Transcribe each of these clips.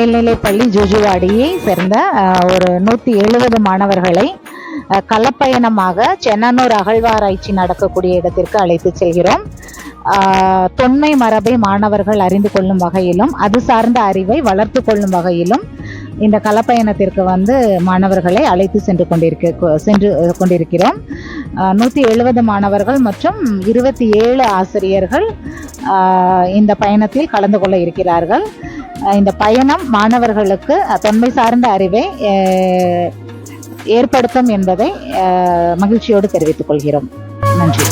மேல்நிலைப்பள்ளி ஜூஜுவாடியை சேர்ந்த ஒரு 170 மாணவர்களை களப்பயணமாக சென்னனூர் அகழ்வாராய்ச்சி நடக்கக்கூடிய இடத்திற்கு அழைத்து செல்கிறோம். தொன்மை மரபை மாணவர்கள் அறிந்து கொள்ளும் வகையிலும் அது சார்ந்த அறிவை வளர்த்து கொள்ளும் வகையிலும் இந்த களப்பயணத்திற்கு மாணவர்களை அழைத்து சென்று கொண்டிருக்கிறோம். 170 மாணவர்கள் மற்றும் 27 ஆசிரியர்கள் இந்த பயணத்தில் கலந்து கொள்ள இருக்கிறார்கள். இந்த பயணம் மாணவர்களுக்கு தொன்மை சார்ந்த அறிவை ஏற்படுத்தும் என்பதை மகிழ்ச்சியோடு தெரிவித்துக் கொள்கிறோம். நன்றி.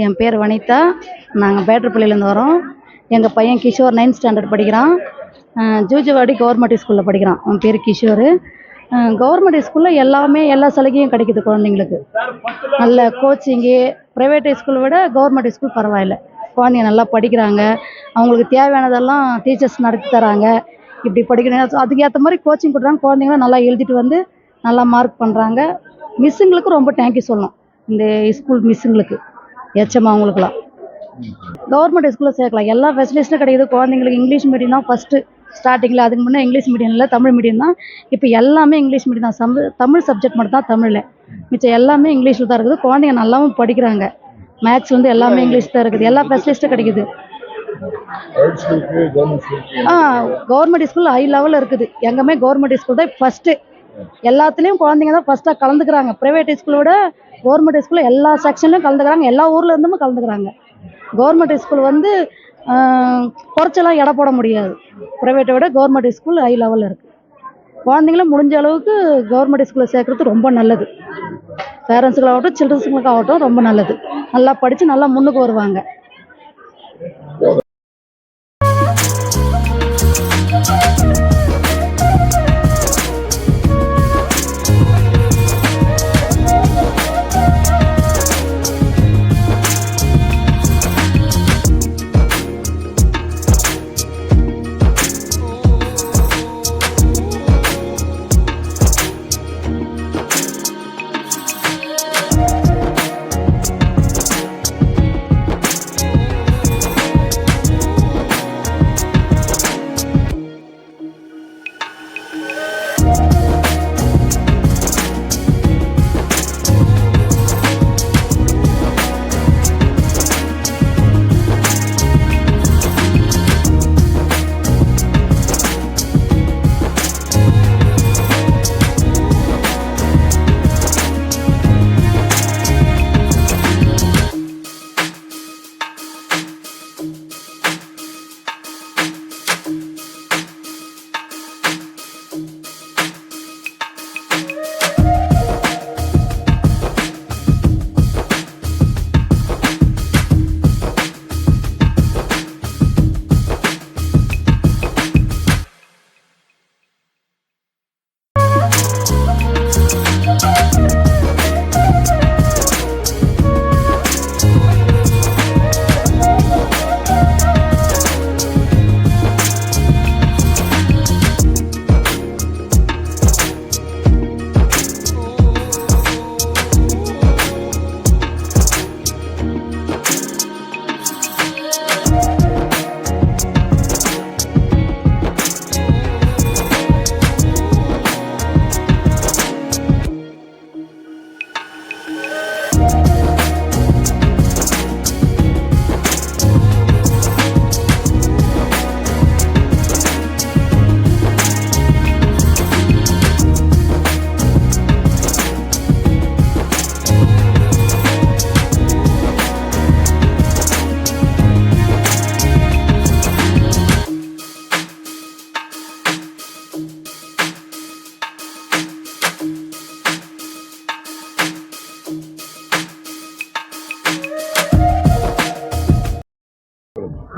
என் பேர் வனிதா. நாங்கள் பேட்டர்பள்ளியிலேருந்து வரோம். எங்கள் பையன் கிஷோர் 9th ஸ்டாண்டர்ட் படிக்கிறான். ஜூஜுவாடி கவர்மெண்ட் ஸ்கூலில் படிக்கிறான். அவன் பேர் கிஷோர். கவர்மெண்ட் ஸ்கூலில் எல்லா சலுகையும் கிடைக்குது குழந்தைங்களுக்கு. நல்ல கோச்சிங்கு. ப்ரைவேட் ஸ்கூலை விட கவர்மெண்ட் ஸ்கூல் பரவாயில்ல. குழந்தைங்க நல்லா படிக்கிறாங்க. அவங்களுக்கு தேவையானதெல்லாம் டீச்சர்ஸ் நடத்தி தராங்க. இப்படி படிக்கணும் அதுக்கு ஏற்ற மாதிரி கோச்சிங் கொடுக்குறாங்க. குழந்தைங்களும் நல்லா எழுதிட்டு நல்லா மார்க் பண்ணுறாங்க. மிஸ்ஸுங்களுக்கு ரொம்ப தேங்க்யூ சொல்லணும். இந்த ஸ்கூல் மிஸ்ஸுங்களுக்கு எச்சம் அவங்களுக்குலாம். கவர்மெண்ட் ஸ்கூலில் சேர்க்கலாம். எல்லா ஃபெசிலிட்டிஸும் கிடைக்குது. குழந்தைங்களுக்கு இங்கிலீஷ் மீடியம் தான் ஃபஸ்ட்டு ஸ்டார்டிங்கில். அதுக்கு முன்னே இங்கிலீஷ் மீடியம் இல்லை, தமிழ் மீடியம் தான். இப்போ எல்லாமே இங்கிலீஷ் மீடியம் தான். தமிழ் சப்ஜெக்ட் மட்டும் தான் தமிழில். மிச்சம் எல்லாமே இங்கிலீஷில் தான் இருக்குது. குழந்தைங்க நல்லாவும் படிக்கிறாங்க. மேத்ஸ் எல்லாமே இங்கிலீஷ் தான் இருக்குது. எல்லா ஃபெசிலிட்டிஸும் கிடைக்குது. கவர்மெண்ட் ஸ்கூல் ஹை லெவலில் இருக்குது. எங்கேயுமே கவர்மெண்ட் ஸ்கூல் தான் ஃபஸ்ட்டு. எல்லாத்துலேயும் குழந்தைங்க தான் ஃபஸ்ட்டாக கலந்துக்கிறாங்க. ப்ரைவேட் ஸ்கூலோட கவர்மெண்ட் ஸ்கூலில் எல்லா செக்ஷன்லையும் கலந்துக்கிறாங்க. எல்லா ஊரில் இருந்தும் கலந்துக்கிறாங்க. கவர்மெண்ட் ஸ்கூல் குறைச்செல்லாம் எடை போட முடியாது. ப்ரைவேட்டை விட கவர்மெண்ட் ஸ்கூல் ஹை லெவலில் இருக்குது. குழந்தைங்களும் முடிஞ்ச அளவுக்கு கவர்மெண்ட் ஸ்கூலில் சேர்க்குறது ரொம்ப நல்லது. பேரண்ட்ஸுகளாகட்டும் சில்ட்ரன்ஸுங்களுக்காகட்டும் ரொம்ப நல்லது. நல்லா படித்து நல்லா முன்னுக்கு வருவாங்க.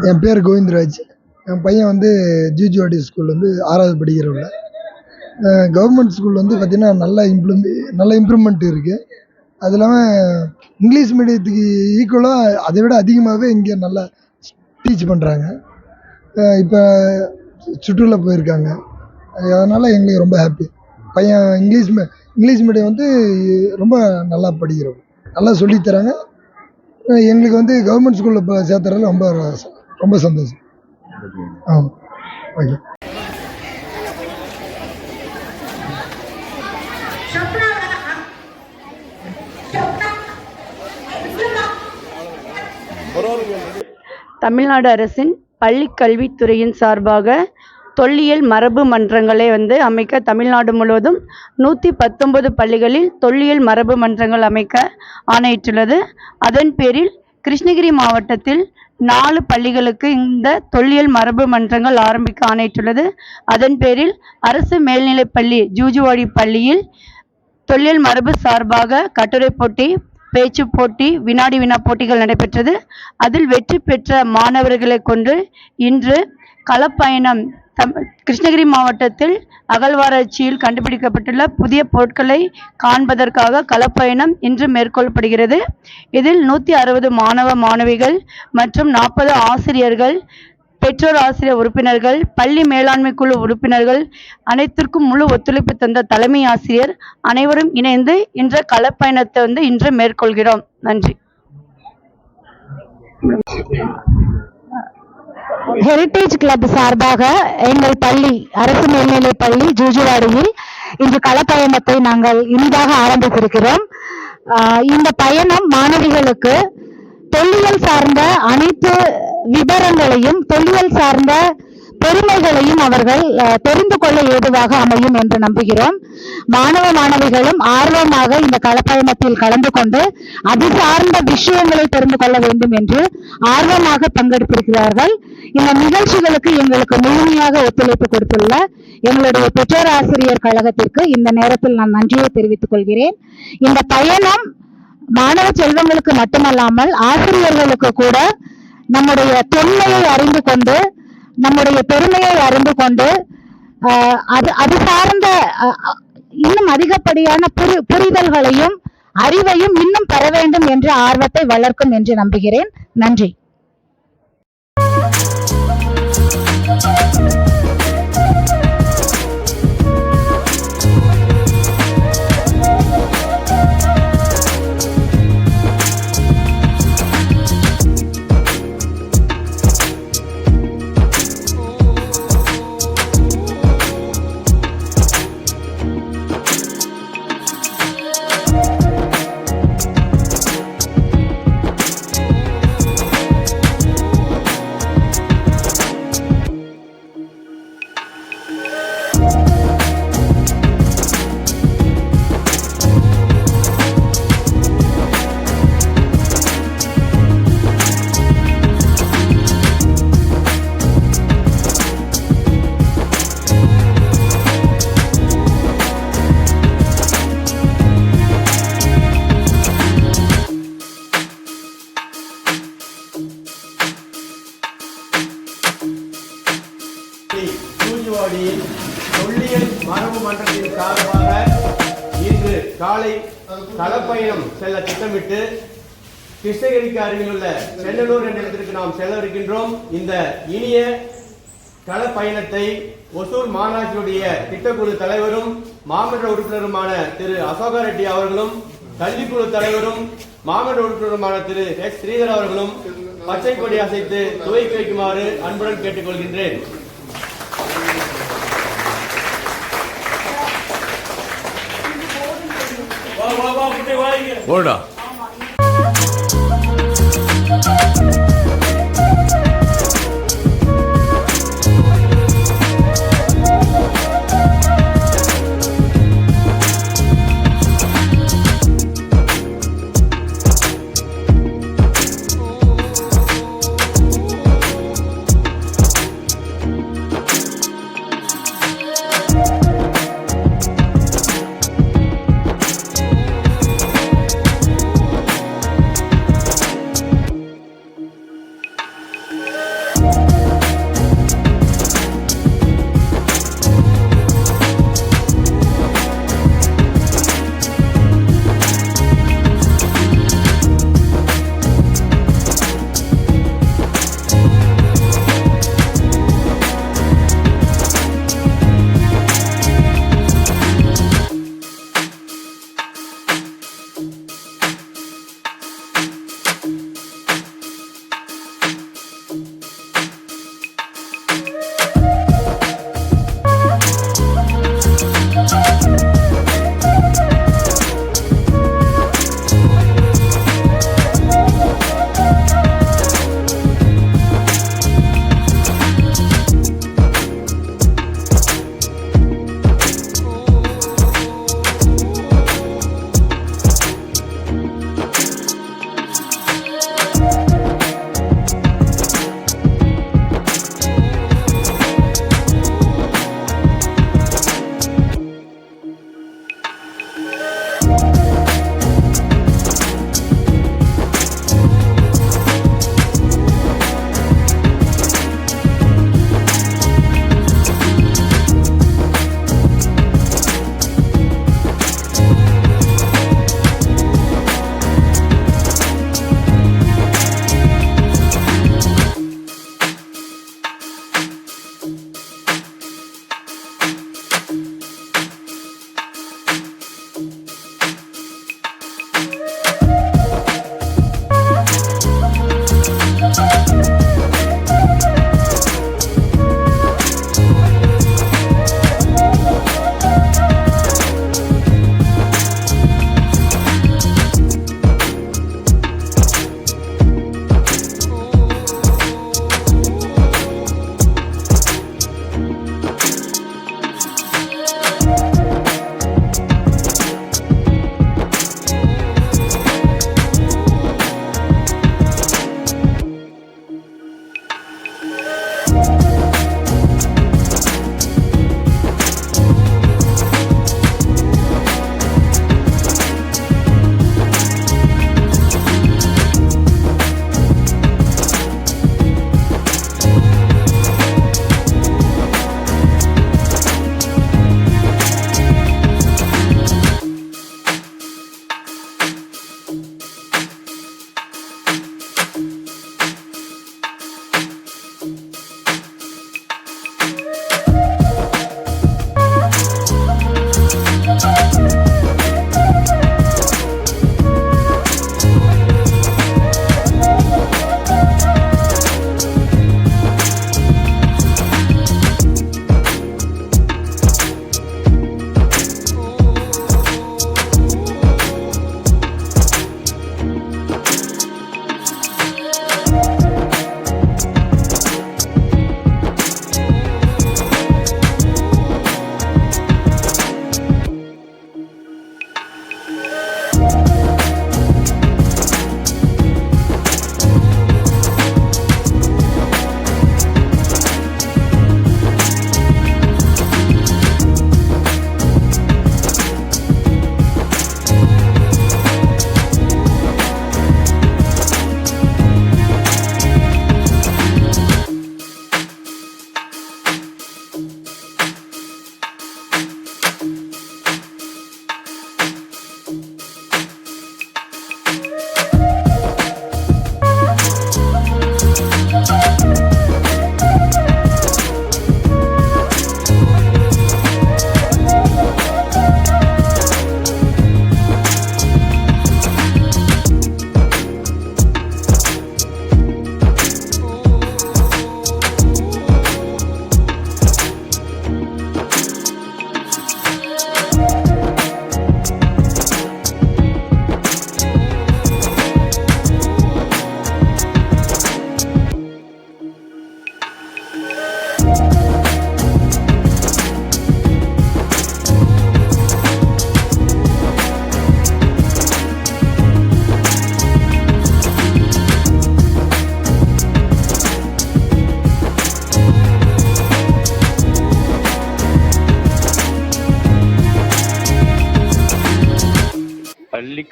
என் பேர் கோவிந்தராஜ். என் பையன் வந்து ஜிஜிவாடி ஸ்கூல் வந்து 6வது படிக்கிறவங்க. கவர்மெண்ட் ஸ்கூல் வந்து பார்த்திங்கன்னா நல்ல இம்ப்ரூவ்மெண்ட் இருக்குது. அது இல்லாமல் இங்கிலீஷ் மீடியத்துக்கு ஈக்குவலாக அதை விட அதிகமாகவே இங்கே நல்லா டீச் பண்ணுறாங்க. இப்போ சுற்றுலா போயிருக்காங்க. அதனால் எங்களுக்கு ரொம்ப ஹாப்பி. பையன் இங்கிலீஷ் மீடியம் வந்து ரொம்ப நல்லா படிக்கிறோம், நல்லா சொல்லித்தராங்க. எங்களுக்கு வந்து கவர்மெண்ட் ஸ்கூலில் இப்போ சேர்த்துறதுல ரொம்ப சந்தோஷம். ஓகே. தமிழ்நாடு அரசின் பள்ளிக் கல்வித்துறையின் சார்பாக தொல்லியல் மரபு மன்றங்களை அமைக்க தமிழ்நாடு முழுவதும் 119 பள்ளிகளில் தொல்லியல் மரபு மன்றங்கள் அமைக்க ஆணையிட்டுள்ளது. அதன் பேரில் கிருஷ்ணகிரி மாவட்டத்தில் 4 பள்ளிகளுக்கு இந்த தொல்லியல் மரபு மன்றங்கள் ஆரம்பிக்க ஆணையிட்டுள்ளது. அதன் பேரில் அரசு மேல்நிலைப்பள்ளி ஜூஜுவாடி பள்ளியில் தொல்லியல் மரபு சார்பாக கட்டுரை போட்டி, பேச்சு போட்டி, வினாடி வினா போட்டிகள் நடைபெற்றது. அதில் வெற்றி பெற்ற மாணவர்களை கொண்டு இன்று களப்பயணம் கிருஷ்ணகிரி மாவட்டத்தில் அகழ்வாராய்ச்சியில் கண்டுபிடிக்கப்பட்டுள்ள புதிய பொருட்களை காண்பதற்காக களப்பயணம் இன்று மேற்கொள்ளப்படுகிறது. இதில் 160 மாணவ மாணவிகள் மற்றும் 40 ஆசிரியர்கள், பெற்றோர் ஆசிரியர் உறுப்பினர்கள், பள்ளி மேலாண்மை குழு உறுப்பினர்கள் அனைத்திற்கும் முழு ஒத்துழைப்பு தந்த தலைமை ஆசிரியர் அனைவரும் இணைந்து இன்ற களப்பயணத்தை இன்று மேற்கொள்கிறோம். நன்றி. ஹெரிட்டேஜ் கிளப் சார்பாக எங்கள் பள்ளி அரசு மேல்நிலைப் பள்ளி ஜூஜுவாடியில் இன்று களப்பயணத்தை நாங்கள் இனிதாக ஆரம்பித்திருக்கிறோம். இந்த பயணம் மாணவிகளுக்கு தொல்லியல் சார்ந்த அனைத்து விவரங்களையும், தொல்லியல் சார்ந்த பெருமைகளையும் அவர்கள் தெரிந்து கொள்ள ஏதுவாக அமையும் என்று நம்புகிறோம். மாணவ மாணவிகளும் ஆர்வமாக இந்த களப்பயணத்தில் கலந்து கொண்டு அது சார்ந்த விஷயங்களை தெரிந்து கொள்ள வேண்டும் என்று ஆர்வமாக பங்கெடுத்திருக்கிறார்கள். இந்த நிகழ்ச்சிகளுக்கு எங்களுக்கு முழுமையாக ஒத்துழைப்பு கொடுத்துள்ள எங்களுடைய பெற்றோர் ஆசிரியர் கழகத்திற்கு இந்த நேரத்தில் நான் நன்றியை தெரிவித்துக் கொள்கிறேன். இந்த பயணம் மாணவ செல்வங்களுக்கு மட்டுமல்லாமல் ஆசிரியர்களுக்கு கூட நம்முடைய தொன்மையை அறிந்து கொண்டு, நம்முடைய பெருமையை அறிந்து கொண்டு அது சார்ந்த இன்னும் அதிகப்படியான புரிதல்களையும் அறிவையும் இன்னும் பெற வேண்டும் என்ற ஆர்வத்தை வளர்க்கும் என்று நம்புகிறேன். நன்றி. ஜூஜுவாடியில் தொல்லியல் மரபு மன்றத்தின் சார்பாக இன்று காலை களப்பயணம் செல்ல திட்டமிட்டு கிருஷ்ணகிரிக்கு அருகிலுள்ள சென்னலூர் என்ற இடத்திற்கு நாம் செல்லவிருக்கின்றோம். இந்த இனிய களப்பயணத்தை ஒசூர் மாநகராட்சியுடைய திட்டக்குழு தலைவரும் மாமன்ற உறுப்பினருமான திரு அசோகா ரெட்டி அவர்களும், கல்விக்குழு தலைவரும் மாமன்ற உறுப்பினருமான திரு எஸ் ஸ்ரீதர் அவர்களும் பச்சை கொடி அசைத்து துவக்கி வைக்குமாறு அன்புடன் கேட்டுக்கொள்கின்றேன். போடா.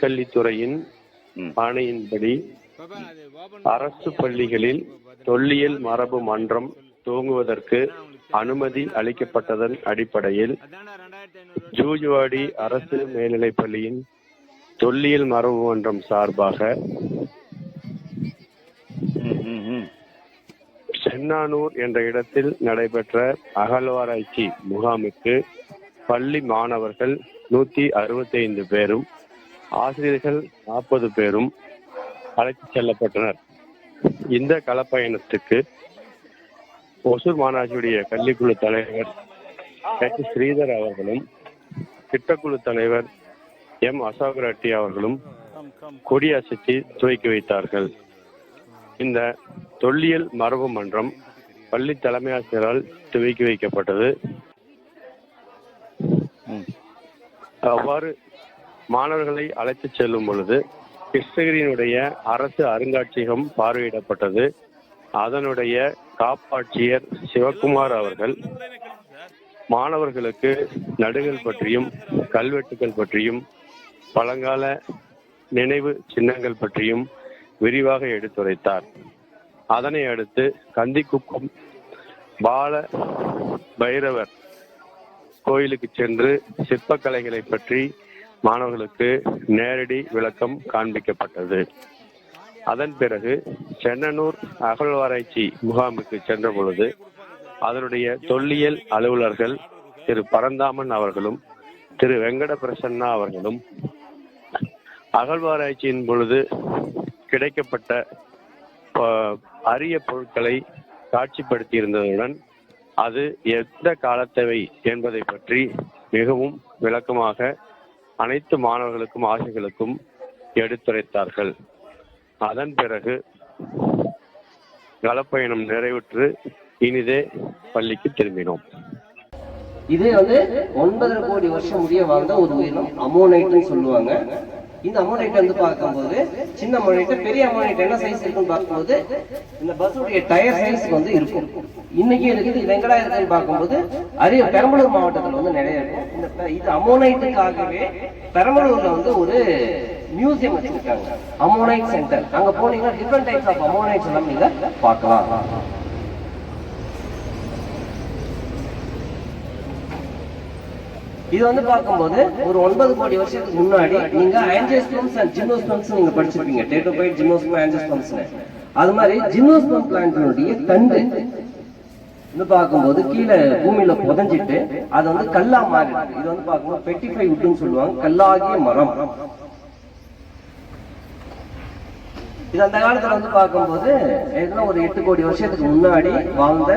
பள்ளிக்கல்வித்துறையின் ஆணையின்படி அரசு பள்ளிகளில் தொல்லியல் மரபு மன்றம் துவங்குவதற்கு அனுமதி அளிக்கப்பட்டதன் அடிப்படையில் ஜூஜுவாடி அரசு மேல்நிலைப் பள்ளியின் தொல்லியல் மரபு மன்றம் சார்பாக சென்னானூர் என்ற இடத்தில் நடைபெற்ற அகழ்வாராய்ச்சி முகாமுக்கு பள்ளி மாணவர்கள் 165 பேரும் ஆசிரியர்கள் 40 பேரும் அழைத்துச் செல்லப்பட்டனர். இந்த களப்பயணத்துக்கு ஒசூர் மாநகராட்சியுடைய கல்விக்குழு தலைவர் ஸ்ரீதர் அவர்களும் திட்டக்குழு தலைவர் அசோக் ரெட்டி அவர்களும் கொடியசைத்து துவக்கி வைத்தார்கள். இந்த தொல்லியல் மரபு மன்றம் பள்ளி தலைமை ஆசிரியரால் துவக்கி வைக்கப்பட்டது. அவ்வாறு மாணவர்களை அழைத்து செல்லும் பொழுது கிருஷ்ணகிரியினுடைய அரசு அருங்காட்சியகம் பார்வையிடப்பட்டது. அதனுடைய காப்பாட்சியர் சிவகுமார் அவர்கள் மாணவர்களுக்கு நடுகள் பற்றியும் கல்வெட்டுகள் பற்றியும் பழங்கால நினைவு சின்னங்கள் பற்றியும் விரிவாக எடுத்துரைத்தார். அதனை அடுத்து கந்திக்குப்பம் பால பைரவர் கோயிலுக்கு சென்று சிற்பக்கலைகளை பற்றி மாணவர்களுக்கு நேரடி விளக்கம் காண்பிக்கப்பட்டது. அதன் பிறகு சென்னனூர் அகழ்வாராய்ச்சி முகாமுக்கு சென்ற பொழுது அதனுடைய தொல்லியல் அலுவலர்கள் திரு பரந்தாமன் அவர்களும் திரு வெங்கட பிரசன்னா அவர்களும் அகழ்வாராய்ச்சியின் பொழுது கிடைக்கப்பட்ட அரிய பொருட்களை காட்சிப்படுத்தி இருந்ததுடன் அது எந்த காலத்தவை என்பதை பற்றி மிகவும் விளக்கமாக அனைத்து மாணவர்களுக்கும் ஆசிரியர்களுக்கும் எடுத்துரைத்தார்கள். அதன் பிறகு களப்பயணம் நிறைவுற்று இனிதே பள்ளிக்கு திரும்பினோம். இது 9.5 கோடி வருஷம் முடிய வாழ்ந்த ஒரு உயிரினம் அமோனைட்னு சொல்லுவாங்க. இந்த அமோனைட் பார்க்கும்போது சின்ன அமோனைட் பெரிய அமோனைட் என்ன சைஸ் இருக்குன்னு பார்க்கும்போது இந்த பஸ்ஸுடைய டயர் சைஸ் இருக்கும். இன்னைக்கு இருக்குது. இது எங்கடா இருக்குன்னு பார்க்கும்போது பெரம்பலூர் மாவட்டத்தில் நிறைய இருக்கும். இது அமோனைட்டுக்காகவே பெரம்பலூர்ல ஒரு மியூசியம் வச்சிருக்காங்க, அமோனைட் சென்டர். அங்க போனீங்கன்னா டிஃபரெண்ட் டைப்ஸ் ஆஃப் அமோனைட்ஸ் எல்லாம் நீங்க பார்க்கலாம். இது பார்க்கும்போது ஒரு 9 கோடி வருஷத்துக்கு முன்னாடி நீங்க ஆஞ்சியோஸ்பெர்ம்ஸ் அண்ட் ஜிம்னோஸ்பெர்ம்ஸ் நீங்க படிச்சிருப்பீங்க. டேட்டோபைட், ஜிம்னோஸ்பெர்ம், ஆஞ்சியோஸ்பெர்ம்ஸ். அது மாதிரி ஜிம்னோஸ்பெர்ம் பிளான்ட்னுடைய தண்டு பார்க்கும்போது கீழே பூமியில புதஞ்சிட்டு அது கல்லா மாறி இருக்கு. இது பார்க்கும்போது பெட்டிஃபை வுட்னு சொல்லுவாங்க, கல்லாகிய மரம். இது அந்த காலத்துல பார்க்கும்போது ஒரு 8 கோடி வருஷத்துக்கு முன்னாடி வாழ்ந்த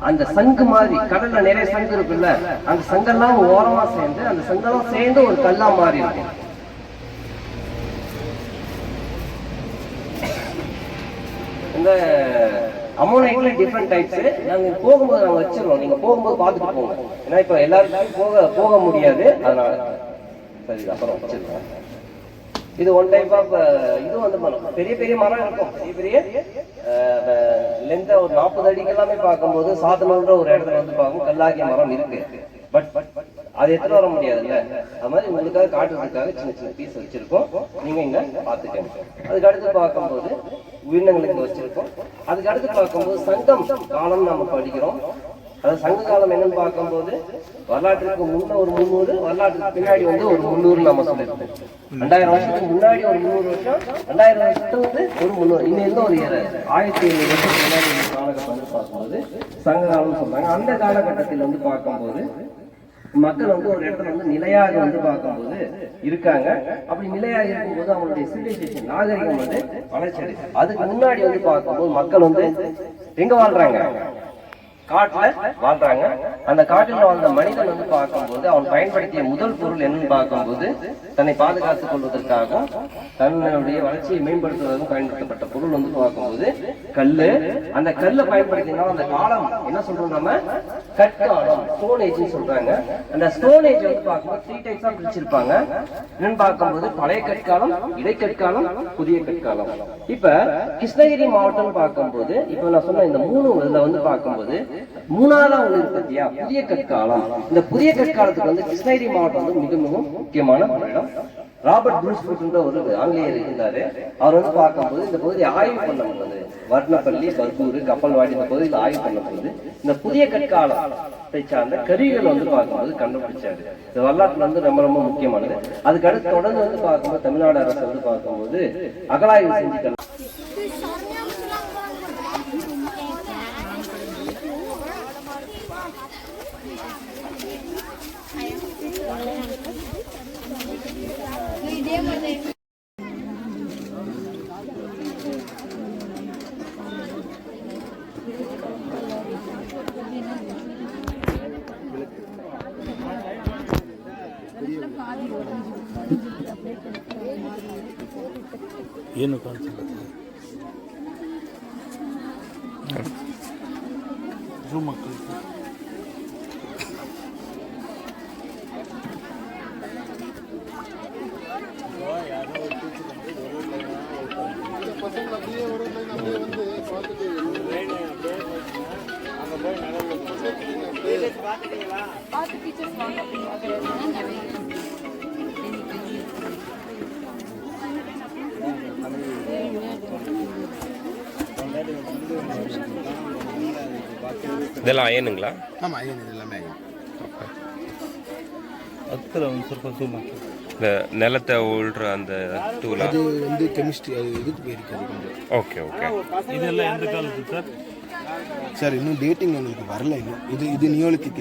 அந்த சங்கு மாதிரி, கடல்ல நிறைய சங்கு இருக்குல்ல, அந்த சங்கெல்லாம் ஓரமா சேர்ந்து அந்த சங்கெல்லாம் சேர்ந்து ஒரு கல்லா மாறி இருக்கும். இந்த அமோனைட்ல டிஃபரெண்ட் டைப்ஸ். நாங்க போகும்போது நாங்க வச்சிருவோம், நீங்க போகும்போது பார்த்துட்டு போங்க. ஏன்னா இப்ப எல்லாருக்கும் போக முடியாது, அதனால சரி அப்புறம் வச்சிருக்கோம். இது ஒன் டைப் ஆஃப் இது பெரிய பெரிய மரம் இருக்கும். பெரிய பெரிய லென்த் ஒரு 40 அடிக்கு எல்லாமே பார்க்கும்போது சாத்தனூர்ன்ற ஒரு இடத்துல பார்க்கும் கல்லாகிய மரம் இருக்கு. பட் அதை எடுத்துட்டு வர முடியாதுல்ல. அது மாதிரி உங்களுக்காக காட்டுறதுக்காக சின்ன சின்ன பீஸ் வச்சிருக்கோம், நீங்க இங்க பாத்துக்கணும். அதுக்கு அடுத்து பார்க்கும்போது உயிரினங்களுக்கு வச்சிருக்கோம். அதுக்கு அடுத்து பார்க்கும்போது சங்கம் காலம் நாம படிக்கிறோம். அது சங்க காலம் என்னன்னு பார்க்கும்போது வரலாற்றுக்கு முன்ன ஒரு 300, வரலாற்றுக்கு பின்னாடி ஒரு 300 நம்ம சொல்லிருக்கோம். 2000 வருஷத்துக்கு முன்னாடி ஒரு 300 வருஷம், 2000 வருஷத்துக்கு ஒரு 300, இன்னும் ஒரு 1700 வருஷத்துக்கு முன்னாடி காலகட்டம் பார்க்கும்போது சங்க காலம்னு சொல்றாங்க. அந்த காலகட்டத்தில் பார்க்கும்போது மக்கள் ஒரு இடத்துல நிலையாக பார்க்கும்போது இருக்காங்க. அப்படி நிலையாக இருக்கும்போது அவங்களுடைய சிவிலைசேஷன் நாகரிகம் வளர்ச்சி அடையுது. அதுக்கு முன்னாடி பார்க்கும்போது மக்கள் எங்க வாழ்றாங்க? காட்டுல வாழ்றாங்க. அந்த காட்டில் வாழ்ந்த மனிதன் பார்க்கும்போது அவன் பயன்படுத்திய முதல் பொருள் என்னன்னு பார்க்கும்போது தன்னை பாதுகாத்துக் கொள்வதற்காகவும் தன்னுடைய வளர்ச்சியை மேம்படுத்துவதற்கும் பயன்படுத்தப்பட்ட பொருள் பார்க்கும்போது கல்லு. அந்த கல்லை பயன்படுத்தினா அந்த காலம் என்ன சொல்றோம் நம்ம? கற்காலம், ஸ்டோன் ஏஜ் சொல்றாங்க. அந்த ஸ்டோன் ஏஜ் பார்க்கும்போது 3 டைப்ஸா பிரிச்சிருப்பாங்க. என்னன்னு பார்க்கும்போது பழைய கற்காலம், இடைக்கற்காலம், புதிய கற்காலம். இப்ப கிருஷ்ணகிரி மாவட்டம் பார்க்கும்போது இப்ப நான் சொன்ன இந்த 3 இதுல பார்க்கும்போது 3ஆவது ஒண்ணு இருக்கு பத்தியா, புதிய கற்காலம். இந்த புதிய கற்காலத்துக்கு கிருஷ்ணகிரி மாவட்டம் மிக மிக முக்கியமான இடம். ராபர்ட் ப்ரூஸ்ஃபுட்ன்ற ஒரு ஆங்கிலேயர் இருந்தாரு. அவர் வந்து பார்க்கும்போது இந்த பகுதியை ஆய்வு பண்ணும்போது, வர்ணப்பள்ளி, பர்கூர், கப்பல்வாடி இந்த பகுதியில் ஆய்வு பண்ணும்போது இந்த புதிய கற்காலத்தை சார்ந்த கருவிகள் வந்து பார்க்கும்போது கண்டுபிடிச்சாரு. இந்த வரலாற்றுல வந்து ரொம்ப ரொம்ப முக்கியமானது. அதுக்கு அடுத்து தொடர்ந்து வந்து பார்க்கும்போது தமிழ்நாடு அரசு வந்து பார்க்கும்போது அகழாய்வு செஞ்சு ಏನು ಕಾಣಿಸುತ್ತೆ ಜೂಮ್ ಆಗ್ತದೆ. இதெல்லாம் அயனுங்களா? ஆமாம், ஐயன் இது எல்லாமே ஐயன். அதில் வந்து ಸ್ವಲ್ಪ ஜூம் ஆகி இந்த நிலத்தை உள்ற அந்த டூலா? அது வந்து கெமிஸ்ட்ரி, அது இதுக்கு போயிருக்கு அது கொஞ்சம். Okay okay. இதெல்லாம் எந்த காலத்து சார்? சார் இன்னும் டேட்டிங் எங்களுக்கு வரல இன்னும். இது நியோலித்திக்,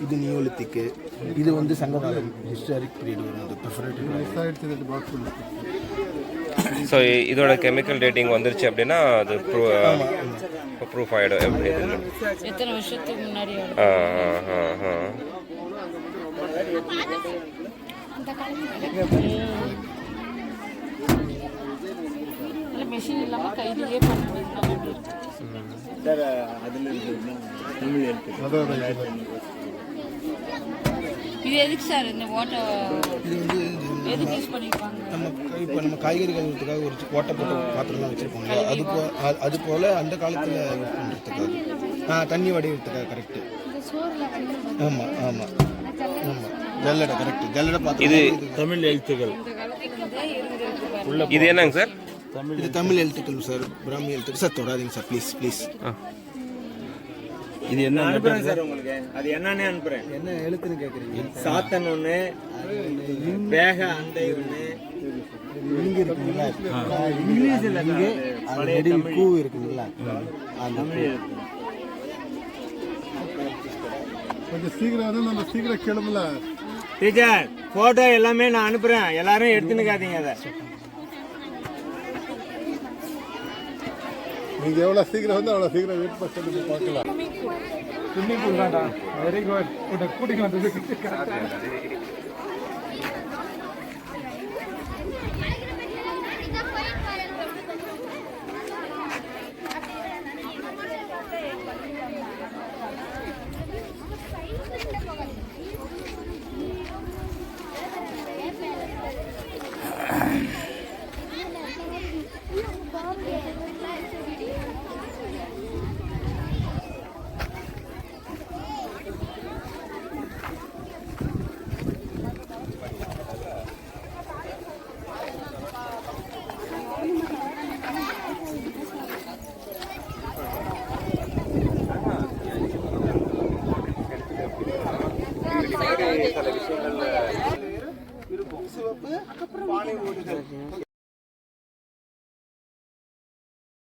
இது நியோலித்திக்கு, இது வந்து சங்ககாலம் ஹிஸ்டாரிக் பீரியட் வரும். அது ப்ரிஃபரேட்டிவ். ஸோ இதோட கெமிக்கல் டேட்டிங் வந்துருச்சு அப்படின்னா அது ப்ரூஃப் ஆகிடும். எப்படி எத்தனை வருஷத்துக்கு முன்னாடி மெஷின் இல்லாம கையிலேயே சார் அதில் இது எதுக்கு சார் இந்த ஓட்டை இது வந்து எதுக்கு யூஸ் பண்ணிருப்பாங்க? நம்ம காய்கறி கழுவுறதுக்காக ஒரு ஓட்டை போட்டு பாத்திரம்லாம் வச்சுருப்போங்க. அது போல் அந்த காலத்தில் யூஸ் பண்ணுறதுக்காக தண்ணி வடிகிறதுக்காக. கரெக்டு. ஆமாம் ஆமாம் ஆமாம், ஜல்லடை. கரெக்டு, ஜல்லடை பாத்திரம். இது தமிழ் எழுத்துக்கள். இது என்னங்க சார்? இது தமிழ் எழுத்துக்கள் சார், பிராமி எழுத்துக்கள். சார் தொடாதீங்க சார், ப்ளீஸ் ப்ளீஸ். இது என்ன அனுப்புறேன் சார் உங்களுக்கு? அது என்னன்னு அனுப்புறேன். என்ன எழுத்துன்னு கேட்குறீங்க? சாத்தன் ஒன்று, வேக அண்டை ஒன்று, இங்கே இருக்குங்களா? இங்கிலீஷில் இங்கே கூ இருக்குங்களா? தமிழ் எழுத்து. கொஞ்சம் சீக்கிரம் வந்து நம்ம சீக்கிரம் கிளம்பல டீச்சர். ஃபோட்டோ எல்லாமே நான் அனுப்புகிறேன், எல்லாரும் எடுத்துன்னுக்காதீங்க. அதை நீங்கள் எவ்வளோ சீக்கிரம் வந்து அவ்வளோ சீக்கிரம் வெயிட் பண்ணி பார்க்கலாம். ஸ்விம்மிங் பூல் தான்டா. Very good. கூட்டிட்டு வந்தது சில விஷயங்கள்ல இருக்கும். சிவப்பு பானை ஓடுகள்